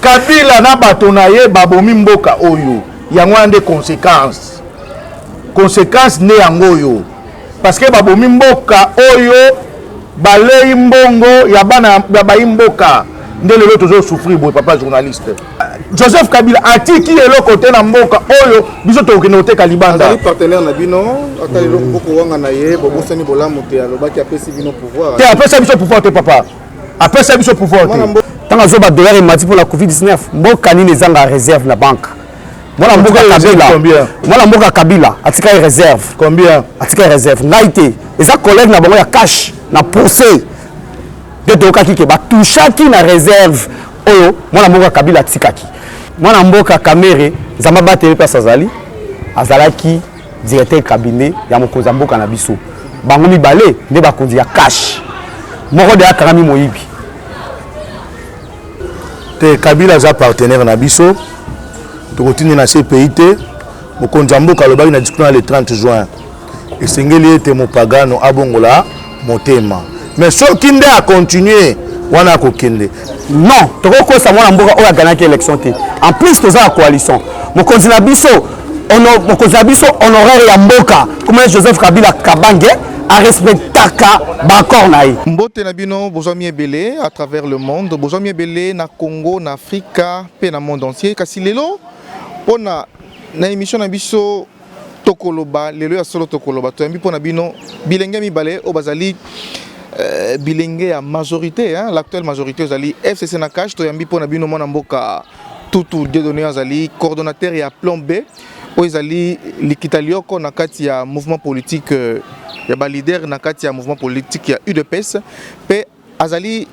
Kabila na bato na ye babomi mboka oyo yango ande conséquence ne yango oyo parce que babomi mboka oyo balei mbongo ya bana bayi mboka nde lelo tozo souffrir boy papa journaliste Joseph Kabila atiki eloko te na mboka oyo biso tokende oteka libanda ali partenaire na bino atali eloko boko wanga na ye bobosani bolamu te alobaki apesi bino pouvoir te apesa biso pouvoir te papa apesa biso pouvoir te tanga zo ba dollar emati pour la Covid-19 mboka nini ezanga réserve na banque mwana mboka Kabila atika réserve combien atika réserve ngaite eza collègue na bango ya cash na procès de tokaki ke ba touchaki na réserve oyo mwana mboka Kabila atikaki mwana mboka Kamere zamba batele pesa azalaki directeur cabinet ya mokonzi mboka na biso bango mibale nde bakonzi ya cash moko de akarami moyibi te Kabila za partenaire na biso tokotindi na CPI te mokonzi mboka alobaki na discours le 30 juin esengeli ete mopagano abongola motema mais soki nde a continuer wana kokende non tokokosa mwana mboka oyo aganaki élection te en plus toza la coalition mokonzi na biso honoraire ya mboka comme Joseph Kabila Kabange a respectaka bakor na ye mbote na bino bozwami ebele à travers le monde bozwami ebele na Congo na Afrika pe na monde entier kasi lelo pona na émission na biso tokoloba lelo ya solo tokoloba toyambi pona bino bilenge mibale o bazali bilenge ya majorité hein l'actuelle majorité ozali FCC na cash toyambi pona bino mwana mboka Tutu Dieudonné azali coordonnateur ya plan B o ezali likita lioko na kati ya mouvement politique ya ba leader na kati ya mouvement politique ya UDPS pe azali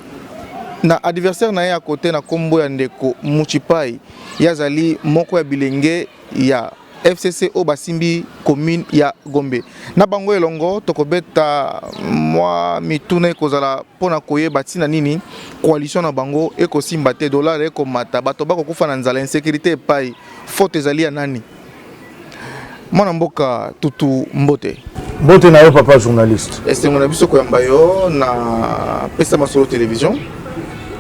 na adversaire na ye à côté na kombo ya ndeko Muchipai yazali moko ya bilenge ya FCC o basimbi commune ya Gombe na bango elongo tokobeta mwa mituna ekozala pona koyeba tina nini coalition na bango ekosimba te dollar ekomata bato bakokufa na nzala insécurité epai faute ezali ya nani mwana mboka Tutu mbote na yo papa journaliste esengo na biso koyamba yo na pesa masolo télévision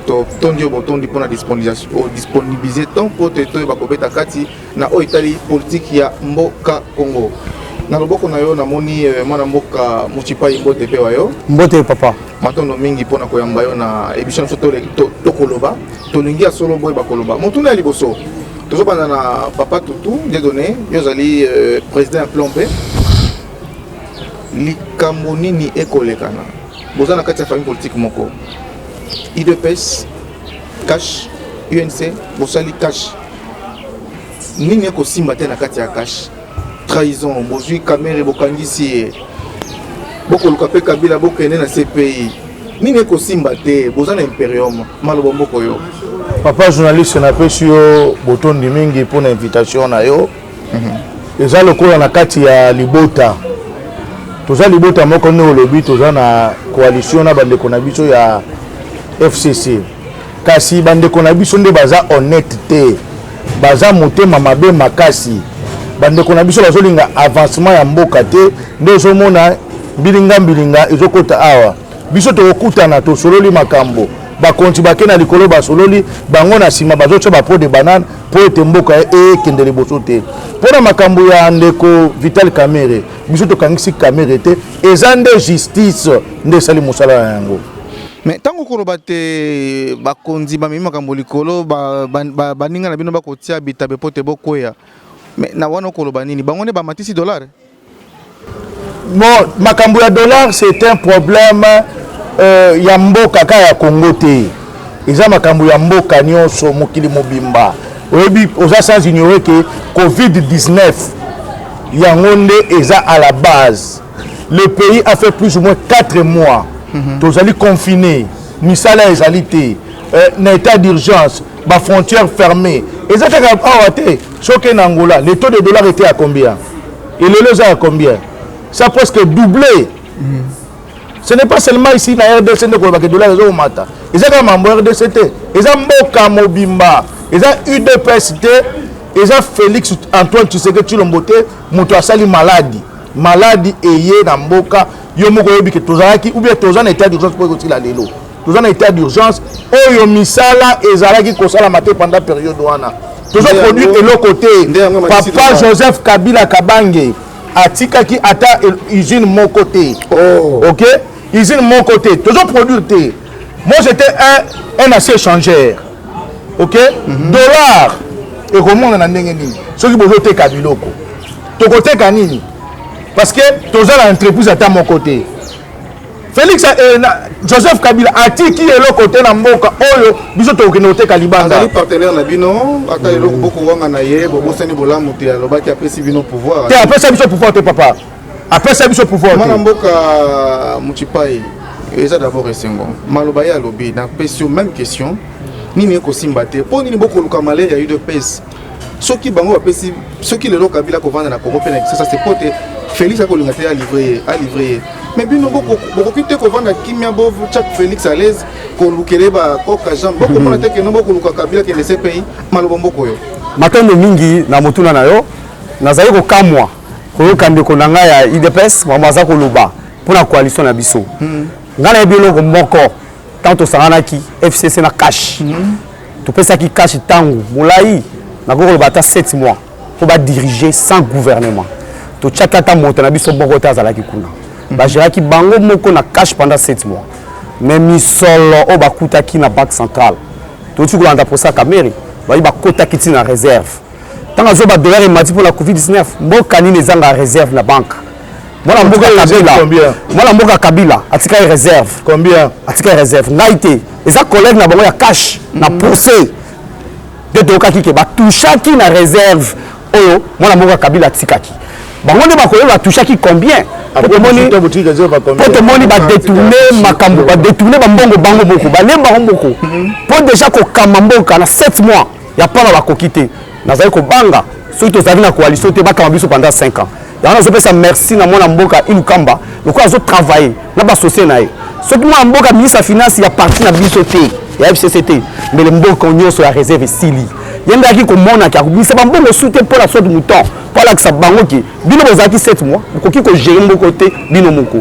to tondi botondi pona disponibiliser ton pote to bakobeta kati na o itali politique ya mboka Congo na loboko na yo na moni mwana mboka Muchipai mbote pe wa yo mbote papa matondo mingi pona koyamba yo na émission to koloba to lingi ya solo boy bakoloba motuna ya liboso tozo bana na papa Tutu Dieudonné yo zali président ya plan B likambo nini ekolekana boza na kati ya famille politique moko IDPS cash UNC bosali cash nini ekosimba te na kati ya cash trahison bozwi Kamere bokangisi bokoluka pe Kabila bokende na CPI nini ekosimba te boza na imperium maloba mboko yo papa journaliste na pesi yo botondi mingi pour invitation na yo eza lokola na kati ya libota toza libota moko ne olobi toza na coalition na bandeko na biso ya FCC kasi bandeko na biso nde baza honnête te baza motema mabe makasi bandeko na biso bazolinga avancement ya mboka te nde ozomona mbilinga ezokota awa biso tokokutana tosololi makambo bakonti bakena likolo basololi bango na sima bazocha bapo de banane po ete mboka ekende liboso te mpona makambo ya ndeko Vital Kamere biso tokangisi Kamere te eza nde justice nde esali mosala na yango mais tango koloba te bakonzi bamemi makambo likolo baninga na bino bakotia bitabe po te bokoya mais na wana koloba nini bango ne bamatisi dollar bon makambo ya dollar c'est un problème ya mboka kaka ya Congo te eza makambo ya mboka nyonso mokili mobimba oyebi oza sans ignorer que Covid-19 yango nde eza à la base le pays a fait plus ou moins 4 mois tozali confiné misala ezali te na état d'urgence ba frontières fermées eza kaka awa te soki na Angola le taux de dollar était à combien et le lelo à combien ça a presque doublé. Ce n'est pas seulement ici na RDC que le dollar est au matin. Ils ont mambo RDC, ils ont Mboka Mobimba, ils ont UDPS, ils ont Félix Antoine Tshisekedi Tshilombo, muto asali maladie eye na Mboka yo moko yebi ke tozalaki ou bien tozana état d'urgence pour kotila lelo. toza na état d'urgence oyo misala ezalaki kosalama te pendant période wana tozoproduire eloko te papa Joseph Kabila Kabange atikaki ata usine moko te ok usine moko te tozoproduire te moi j'étais un assez échangeur ok dollar ekomona na ndenge nini soki bozoteka biloko tokoteka nini parce que toza na entreprise ata moko te Félix Joseph Kabila atiki eloko te na mboka oyo biso tokende koteka libanga azali partenaire na bino ata eloko boko wanga na ye bobosani bolamu te alobaki apesi bino pouvoir te apesa biso pouvoir te papa apesa biso pouvoir mwana mboka Muchipai eza d'abord esengo maloba ye alobi na pesi même question nini ekosimba te mpo nini bokoluka malaire ya UDPS soki bango bapesi soki lelo Kabila kovanda na Congo mpe na Kinshasa c'est po te Félix akolinga te alivre ye mais bino bokoki te kovanda kimia bovu chaque Félix à l'aise kolukele bakoka jambe bokomona te keno bokoluka Kabila kende se pays maloba mboko oyo matondo mingi na motuna na yo nazali kokamwa koyoka ndeko na ngai ya UDPS mama aza koloba mpona coalition na biso ngai nayebi eloko moko ntango tosanganaki FCC na cash topesaki cash ntango molai nakoki koloba ata 7 mois mpo badirige sans gouvernement totiaki ata moto na biso moko te azalaki kuna bagéraki bango moko na cash pendant 7 mois mais misolo oyo bakutaki na banque centrale toti kolanda posa Kamere bayi bakotaki ti na réserve ntango azo badollar emati mpo na covid-19 mboka nini ezanga réserve na banque mwana mboka Kabila atikaki réserve combien atikaki réserve ngai te eza collègue na bango ya cash na procès de tokaki ke batushaki na réserve oyo mwana mboka Kabila atikaki bango nde bakoyeba batushaki combien po tomoni badetourne makambo badetourne bambongo bango moko balemba bango moko mpo déjà kokama mboka na 7 mois ya mpona bakoki te nazali kobanga soki tozali na coalition te bakama biso pendant 5 ans yango nazopesa merci na mwana mboka Ilukamba lokola azotravaille na basocie na ye soki mwana mboka ministre ya finance ya parti na biso te ya FCC te mbele mboka nyonso ya réserve esili ye nde aki komonaki akobimisa bambongo su te mpona soki mouton mpo alakisa bango ke bino bozalaki 7 mois bokoki kogere mboko te bino moko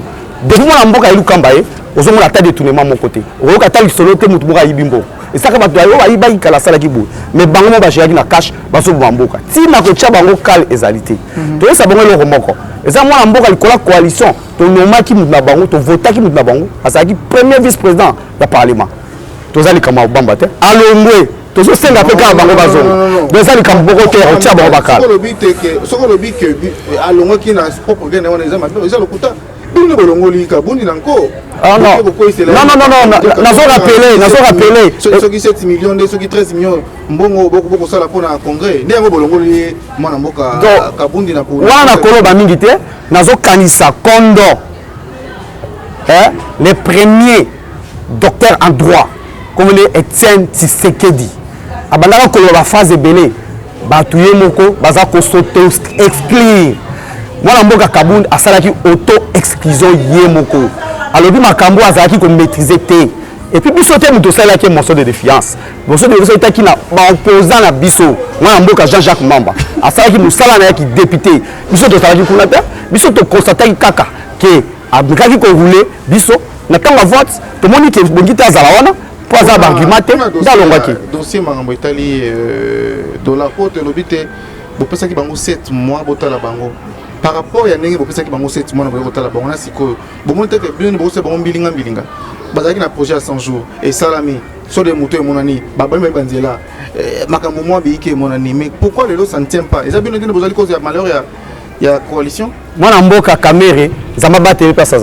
depuis mwana mboka Ilukamba ye ozomona ata détournement moko te okoyoka ata lisolo te motu moko ayibi mboko esaka bato oyo bayibaki kala asalaki boye mais bango mo bagéraki na cash bazoboma mboka ntina kotia bango kale ezali te toyesa bango eloko moko eza mwana mboka likola coalition tonomaki motu na bango tovotaki motu na bango azalaki premier vice président ya parlement toza likambo ya kobamba te alongwe tozosenga mpe kaka bango bazonga eza likambo moko te otia bango bakala soki olobi ke alongwaki na propre gene wana eza lokuta bino bolongoli kabundi nango nazo rappelé soki 7 millions nde soki 13 millions mbongo bokosala mpona congrès nde yango bolongoli mwana mboka kabundi na wana nakoloba mingi te nazokanisa kondo le premier docteur en droit comme le Etienne Tshisekedi abandaka koloba baphrase ebele bato ye moko baza kosoto exclure mwana mboka Kabundi asalaki auto-exclusion ye moko alobi makambo azalaki komaîtriser te et puis biso te moto osalaki motion de défiance motion de défiance etaki na baopposant na biso mwana mboka Jean-Jacques Mamba asalaki mosala na yaki député biso tosalaki kuna te biso tokonstataki kaka ke abikaki koroule biso na ntango ya vote tomoni ke bongi te azala wana mpo aza baargument te nde alongwaki dossier makambo etali dollar po telobi te bopesaki bango 7 mois botala bango par rapport ya ndenge bopesaki bango 7 mois na boye kotala bango na sikoyo bomoni te ke bino bokosala bango mbilinga bazalaki na projet ya 100 jours esalami so de moto emonani babali banzela makambo mwa biyike emonani mais pourquoi lelo ça ne tient pas eza bino ndenge bozali cause ya malheur ya coalition mwana mboka Kamere zamba bateli place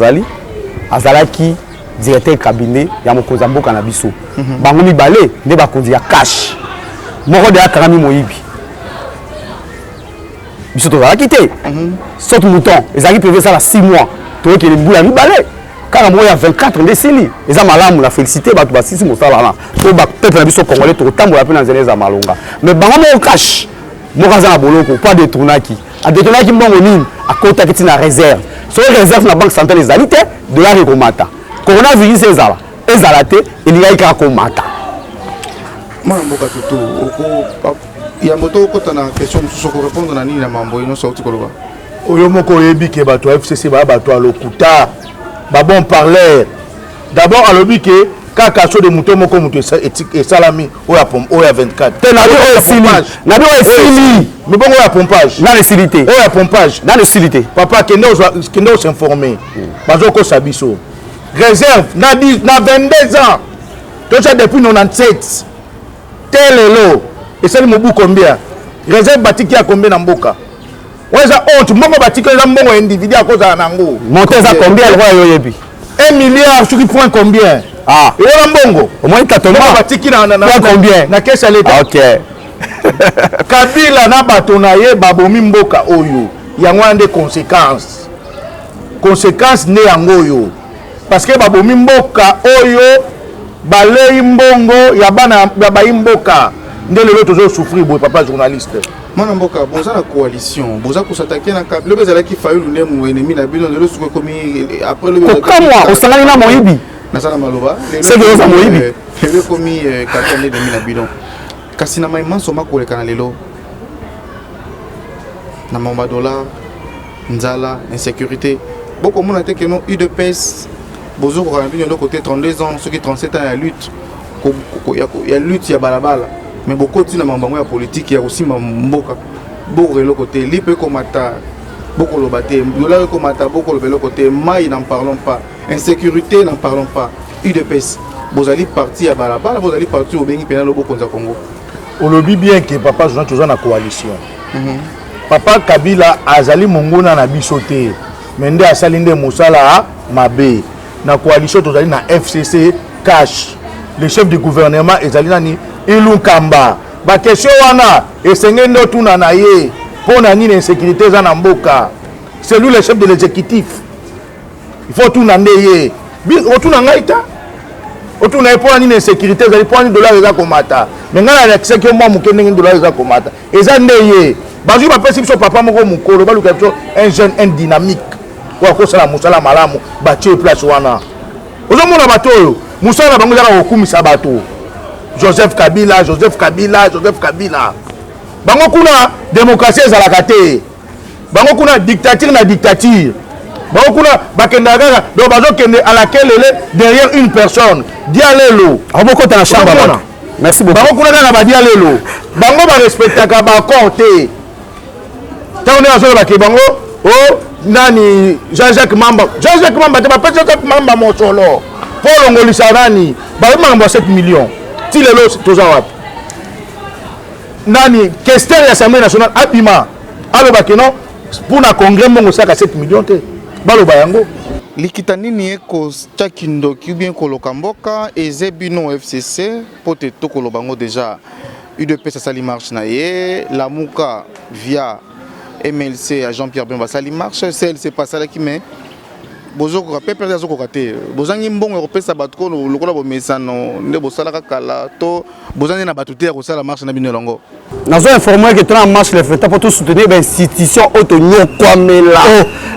azalaki directeur cabinet ya mokonzi ya mboka na biso bango mibale nde bakonzi ya cash moko de akangami moyibi biso tozalaki te saute mouton ezalaki prévu ça 6 mois toyokele mbula mibale kaka moko ya 24 nde esili eza malamu na félicité bato basisi mosala wana po bapeuple na biso congolais tokotambola mpe na nzela eza malonga mais bango moko cash moko aza na boloko mpo adetournaki mbongo nini akotaki ti na réserve soki réserve na banque centrale ezali te dollar ekomata coronavirus ezala te elingaki kaka komata mwana mboka tutu yambo to okota na question mosusu okorépondre na nini na mambo nyonso auti koloba oyo moko oyebi ke bato ya FCC baya bato ya lokuta babon parleur d'abord alobi ke kaka so de muto moko muto et salami o ya 24 te na bi o esili na bi o esili mais bon o ya pompage na lesilité o ya pompage na lesilité papa kende o s'informer bazo ko sabiso réserve na 22 ans tout ça depuis 97 telelo et ça mobu combien réserve batiki ya combien na mboka weza honte mbongo batiki za mbongo individu akoza nango monter ça combien le roi yoyebi 1 milliard sur point combien ah et wala mbongo au moins 4 mois batiki na combien na caisse à l'état OK Kabila na bato na ye babomi mboka oyo yango ande conséquence ne yango oyo parce que babomi mboka oyo balei mbongo ya bana ya bayi mboka nde lelo tozo souffrir boye papa journaliste mwana mboka boza na coalition boza kosatake na Kabila lobe ezalaki Fayulu ne mu ennemi na bino lelo suko komi après lobe kokamwa osangani na moyibi nasala maloba c'est que oza moyibi lelo komi katane ennemi na bino kasi na maimanso makoleka na lelo na mamba dollar nzala insécurité beaucoup mona te que non UDPS bozo ko kana bino de côté 32 ans ceux qui 37 ans ya lutte ya lutte ya balabala mais beaucoup tina mambango ya politique ya kosima mboka beaucoup le côté lipe komata beaucoup le baté dollar komata beaucoup le côté mai n'en parlons pas insécurité n'en parlons pas UDPS bozali parti ya balabala bozali parti au bengi pena lobo konza Congo on le dit bien que papa Jean toujours na coalition papa Kabila azali mongona na bisoté mais nde asali nde musala mabe na coalition tozali na FCC cash le chef du gouvernement ezali nani Ilunkamba ba question wana esenge ndo tuna na ye pona nini insécurité za na mboka c'est lui le chef de l'exécutif il faut tuna nde ye otuna ngaita otuna e pona nini insécurité ezali pona ni dollar eza komata mais ngana na kiseki mo mukende ngi dollar eza komata eza nde ye bazui bapesi biso papa moko mukolo baluka biso un jeune un dynamique wa kosala musala malamu batie place wana ozomona bato oyo musala bango ezaka kokumisa bato Joseph Kabila bango kuna démocratie ezalaka te bango kuna dictature na dictature bango kuna bakendaka kaka donc bazokende à laquelle derrière une personne dialelo abokota na chambre bana merci beaucoup bango kuna kaka badialelo bango barespectaka baccord te ntango nde bazoloba ke bango o nani Jean-Jacques Mamba te bapesi Jean-Jacques Mamba mosolo mpo olongolisa nani bayebi makambo ya 7 millions ti lelo toza wapi nani questeur ya assemblée nationale abima aloba ke non mpona congrès mbongo osaka 7 millions te baloba yango likita nini ekotya kindoki ou bien koloka mboka eze bino FCC po te tokoloba ngo déjà UDPS asali marche na ye lamuka via MLC à Jean-Pierre Bemba sali marche CLC pasalaki mais bozoko pe perdre azokoka te bozangi mbongo kopesa bato ko lokola bomesano nde bosalaka kala to bozangi na bato te ya kosala marche na bino longo nazo informer que tona marche le fait pour tout soutenir ben institution auto nyokwamela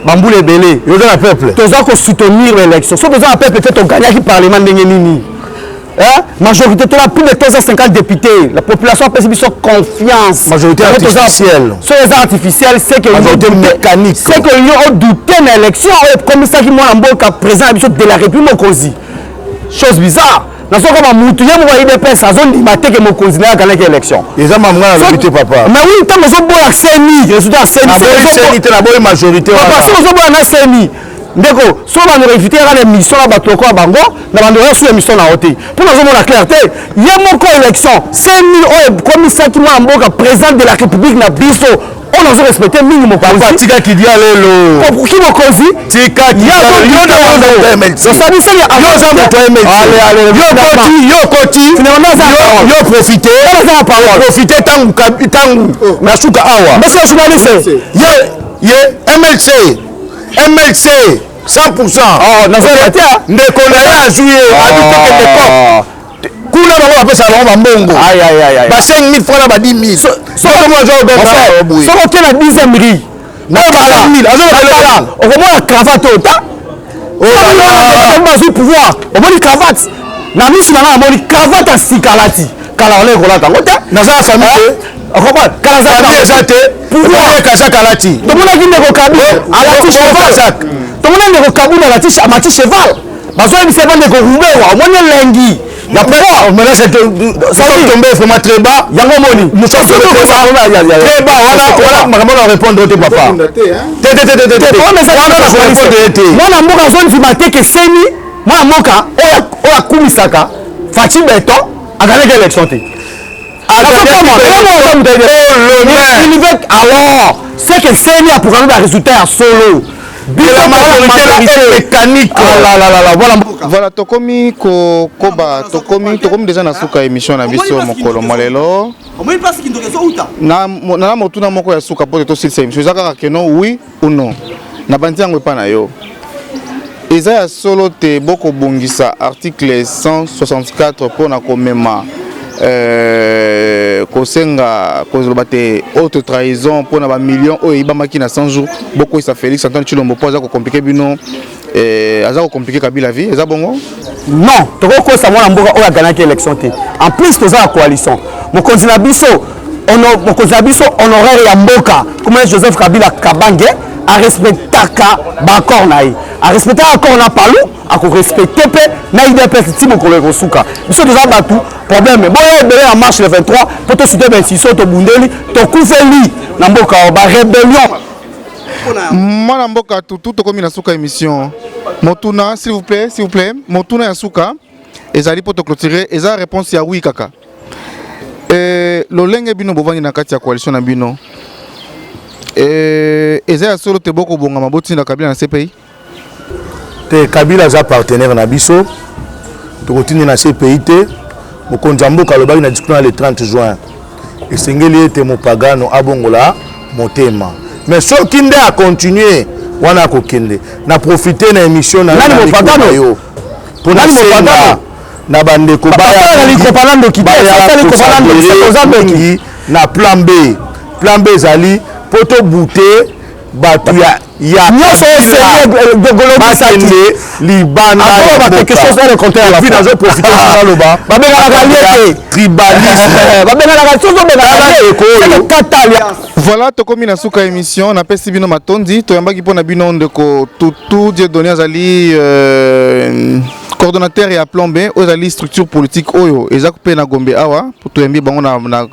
bambule belé yo na peuple toza ko soutenir l'élection so besoin peuple peut-être gagner qui parlement ndenge nini majorité tola plus de 350 députés la population a perçu confiance majorité artificielle c'est que majorité mécanique c'est que yo douter na élection comme ça qui moi mboka président de la République mokozi chose bizarre nazo kama mutu yemo wa IDPS azondima te ke mokozi na kanaka élection eza mamwa na lobité papa mais oui tant mozo bola seni résultat seni te na boy majorité papa si mozo bola na seni ndeko so ba no éviter la mission ba to ko bango na bando ya sur mission na hoté pour nazo mona clarté yemo ko élection seni o commissaire qui moi mboka président de la République na biso on a respecté minimum papa tika ki dia lelo pour qui mokozi tika ki yo ça dit c'est yo koti yo profiter tangu na suka awa monsieur journaliste MLC 100%. Oh, nazareta ndeko na ya azuye abiteke ndeko kuna bango bapesa bango bambongo ba 5000 francs na ba 10000 soko mo jo beta soko ke na 10e ri na 1000 azo okomona cravate ota bazu pouvoir omoni cravate na misu na moni cravate asikalati kala ole kolata ngota naza famille okoma kala za eza te pouvoir kasa kalati tomona ki ndeko kabi alati cheval tomona ndeko kabi alati amati cheval bazoya biseba ndeko rubewa omoni elengi ya pourquoi maintenant c'est tombé vraiment très bas yango moni nous sommes très bas voilà makambo na répondre te papa mwana mboka azolifima te ke seni mwana mboka oyo akumisaka faci beton akanaki élection te alors c'est que seni aprograme barésultat ya solo la majorité mécanique voilà tokomi koba tokomi déjà na suka émission na biso mokolo molelo na motuna moko ya suka po to silisa émission ezaka keno oui ou non na bandi yango epa na yo eza ya solo te boko bongisa article 164 po na komema kosenga kozoloba te haute trahison pour na ba millions oyo ibamaki na 100 jours boko isa Félix Antoine Tshilombo po aza ko compliquer bino aza ko compliquer kabila vie eza bongo non toko ko sa mwana mboka oyo aganaki élection te en plus toza la coalition mokonzi na biso honoraire ya mboka comme Joseph Kabila Kabange a respectaka ba accord na ye a respectaka accord na palu a ko respecter pe na IDPS ti mokolo ko suka biso toza batu problème boye ebele en marche le 23 pour te soutenir 26 to bundeli to kufeli na mboka ba rébellion mwana mboka tutu tokomi na suka émission motuna s'il vous plaît motuna ya suka ezali pour te clôturer eza réponse ya oui kaka lolenge bino bovandi na kati ya coalition na bino eza ya solo te boko bonga maboti na Kabila na CPI te Kabila za partenaire na biso tokotindi na CPI te mokonzi ya mboka alobaki na discours le 30 juin esengeli ete mopagano abongola motema mais soki nde akontinue wana akokende na profite na émission na yo mpona senga na bandeko bayalingi na plan B ezali po tobute bato ya bakende libanda nazopropite voilà tokomi na suka émission napesi bino matondi toyambaki mpo na bino ndeko tutu Dieudonné azali coordonnateur ya plan B ozali structure politique oyo eza pe na Gombe awa toyambi bango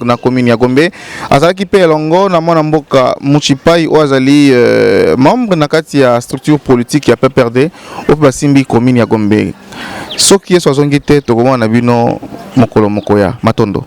na commune ya Gombe azalaki pe elongo na mwana mboka Muchipai oyo azali membre na kati ya structure politique ya PPRD oyo basimbi commune ya Gombe soki yeso azongi te tokomona na bino mokolo mokoya matondo